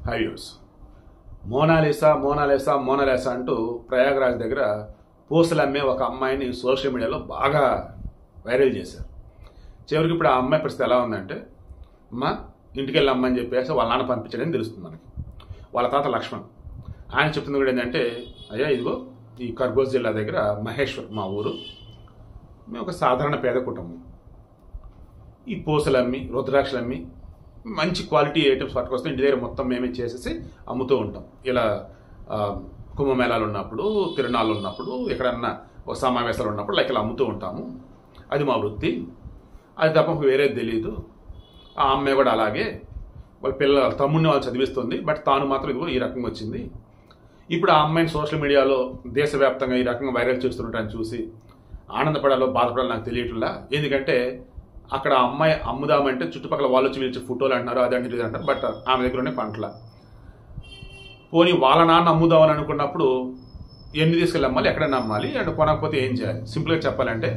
హైవ్యూస్ Mona Lisa Mona Lisa Mona Lisa అంటూ ప్రయాగరాజ్ దగ్గర పూసలు అమ్మే ఒక అమ్మాయిని సోషల్ మీడియాలో బాగా వైరల్ చేశారు. చివరికి ఇప్పుడు ఆ అమ్మాయి పరిస్థితి ఎలా ఉందంటే, అమ్మ ఇంటికి వెళ్ళి అమ్మని చెప్పేసి వాళ్ళ నాన్న పంపించాడని తెలుస్తుంది మనకి. వాళ్ళ తాత లక్ష్మణ్ ఆయన చెప్తుంది కూడా ఏంటంటే, అయ్యా ఇదిగో ఈ ఖర్గోజ్ జిల్లా దగ్గర మహేశ్వర్ మా ఊరు, మేము ఒక సాధారణ పేద కుటుంబం. ఈ పూసలు అమ్మి రుద్రాక్షలు అమ్మి మంచి క్వాలిటీ ఐటమ్స్ పట్టుకొస్తే ఇంటి దగ్గర మొత్తం మేమే చేసేసి అమ్ముతూ ఉంటాం. ఇలా కుంభమేళాలు ఉన్నప్పుడు, తిరునాళ్ళు ఉన్నప్పుడు, ఎక్కడన్నా ఒక సమావేశాలు ఉన్నప్పుడు ఇలా అమ్ముతూ ఉంటాము. అది మా వృత్తి, అది తప్ప వేరేది తెలియదు. ఆ అమ్మాయి కూడా అలాగే వాళ్ళ పిల్లల తమ్ముడిని వాళ్ళు చదివిస్తుంది, బట్ తాను మాత్రం ఇదిగో ఈ రకంగా వచ్చింది. ఇప్పుడు ఆ అమ్మాయిని సోషల్ మీడియాలో దేశవ్యాప్తంగా ఈ రకంగా వైరల్ చేస్తుంటాను చూసి ఆనందపడాలో బాధపడాలో నాకు తెలియట్లా. ఎందుకంటే అక్కడ ఆ అమ్మాయి అమ్ముదామంటే చుట్టుపక్కల వాళ్ళు వచ్చి వీళ్ళు ఫోటోలు అంటున్నారు, అది అంటే ఇది అంటారు, బట్ ఆమె దగ్గరనే పంటల. పోనీ వాళ్ళ నాన్న అమ్ముదామని అనుకున్నప్పుడు ఎన్ని తీసుకెళ్ళి అమ్మాలి, ఎక్కడైనా అమ్మాలి, అండ్ కొనకపోతే ఏం చేయాలి? సింపుల్గా చెప్పాలంటే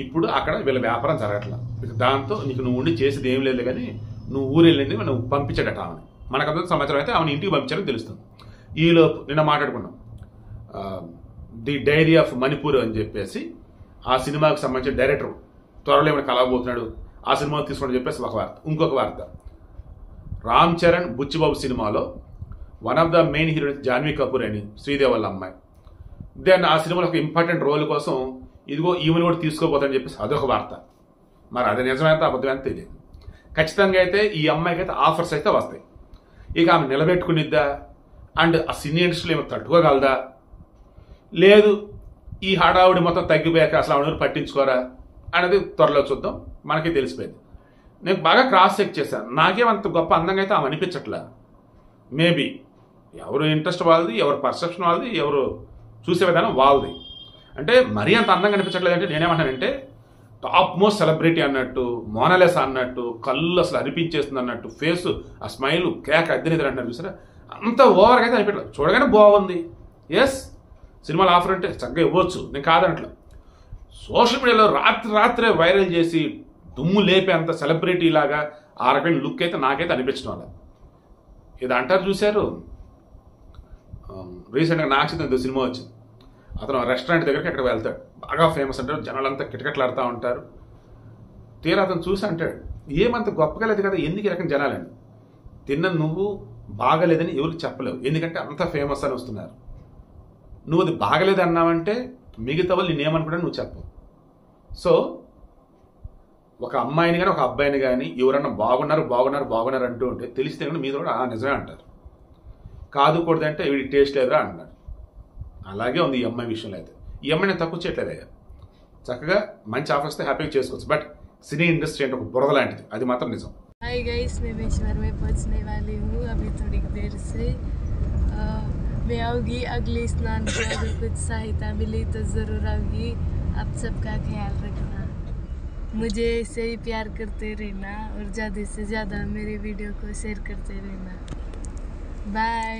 ఇప్పుడు అక్కడ వీళ్ళ వ్యాపారం జరగట్లా. దాంతో నీకు నువ్వు ఉండి చేసేది ఏం లేదు, కానీ నువ్వు ఊరు వెళ్ళింది నువ్వు పంపించాడట ఆమెను. మనకంత సమాచారం అయితే ఆమెను ఇంటికి పంపించాలని తెలుస్తుంది. ఈలోపు నిన్న మాట్లాడుకున్నాం ది డైరీ ఆఫ్ మణిపూర్ అని చెప్పేసి ఆ సినిమాకి సంబంధించిన డైరెక్టర్ త్వరలో ఏమైనా కలవబోతున్నాడు, ఆ సినిమా తీసుకోండి చెప్పేసి ఒక వార్త. ఇంకొక వార్త, రామ్ చరణ్ బుచ్చిబాబు సినిమాలో one of the main heroines Janhvi Kapoor అని శ్రీదేవి వాళ్ళ అమ్మాయి. దెన్ ఆ సినిమాలో ఒక ఇంపార్టెంట్ రోల్ కోసం ఇదిగో ఈమెను కూడా తీసుకోబోతుందని చెప్పేసి అదొక వార్త. మరి అది నిజమైతే అబద్ధమైతే తెలియదు. ఖచ్చితంగా అయితే ఈ అమ్మాయికి అయితే ఆఫర్స్ అయితే వస్తాయి. ఇక ఆమె నిలబెట్టుకునిద్దా, అండ్ ఆ సినీ ఇండస్ట్రీలో ఏమో తట్టుకోగలదా, లేదు ఈ హడావుడి మొత్తం తగ్గిపోయాక అసలు ఆవిడ పట్టించుకోరా అనేది త్వరలో చూద్దాం. మనకి తెలిసిపోయింది. నేను బాగా క్రాస్ చెక్ చేశాను, నాకేమంత గొప్ప అందంగా అయితే ఆమె అనిపించట్లా. మేబీ ఎవరు ఇంట్రెస్ట్ వాళ్ళది, ఎవరు పర్సెప్షన్ వాళ్ళది, ఎవరు చూసే విధానం వాళ్ళది. అంటే మరీ అంత అందంగా అనిపించట్లేదు. అంటే నేనేమంటానంటే టాప్ మోస్ట్ సెలబ్రిటీ అన్నట్టు, మోనాలిసా అన్నట్టు, కళ్ళు అసలు అనిపించేస్తుంది అన్నట్టు, ఫేసు ఆ స్మైల్ కేక్ అద్దెనిద్దరు అంటారు చూసారా, అంత ఓవర్గా అయితే అనిపించలేదు. చూడగానే బాగుంది. ఎస్, సినిమాలో ఆఫర్ అంటే చక్కగా ఇవ్వచ్చు, నేను కాదనట్లా. సోషల్ మీడియాలో రాత్రే వైరల్ చేసి దుమ్ము లేపేంత సెలబ్రిటీ లాగా ఆ రకమైన లుక్ అయితే నాకైతే అనిపించడం అలా. ఇది అంటారు చూశారు, రీసెంట్గా నాక్షిత సినిమా వచ్చింది. అతను రెస్టారెంట్ దగ్గరికి ఎక్కడ వెళ్తాడు, బాగా ఫేమస్ అంటారు, జనాలంతా కిటకిటలాడుతూ ఉంటారు. తీరా అతను చూసి అంటాడు, ఏమంత గొప్పగా లేదు కదా, ఎందుకు ఈ రకం జనాలని? తిన్న నువ్వు బాగలేదని ఎవరికి చెప్పలేవు, ఎందుకంటే అంత ఫేమస్ అని వస్తున్నారు. నువ్వు అది బాగలేదు అన్నావంటే మిగతా వాళ్ళు నేనేమనుకుంటా నువ్వు చెప్పవు. సో ఒక అమ్మాయిని కానీ ఒక అబ్బాయిని కానీ ఎవరన్నా బాగున్నారు అంటూ ఉంటే తెలిస్తే కానీ మీద కూడా నిజమే అంటారు. కాదు కూడదంటే వీడి టేస్ట్ లేదురా అంటున్నారు. అలాగే ఉంది ఈ అమ్మాయి విషయంలో అయితే. ఈ అమ్మాయి నేను తక్కువ చేయట్లేదయ్యా, చక్కగా మంచి ఆఫర్స్ హ్యాపీగా చేసుకోవచ్చు. బట్ సినీ ఇండస్ట్రీ అంటే ఒక బురద లాంటిది, అది మాత్రం నిజం. हाय गाइस, मैं मेश्वर में पहुंचने वाली हूँ अभी थोड़ी देर से। मैं आऊँगी अगले स्नान पे, अगर कुछ सहायता मिली तो ज़रूर आऊँगी। आप सबका ख्याल रखना, मुझे ऐसे ही प्यार करते रहना और ज़्यादा से ज़्यादा मेरे वीडियो को शेयर करते रहना। बाय।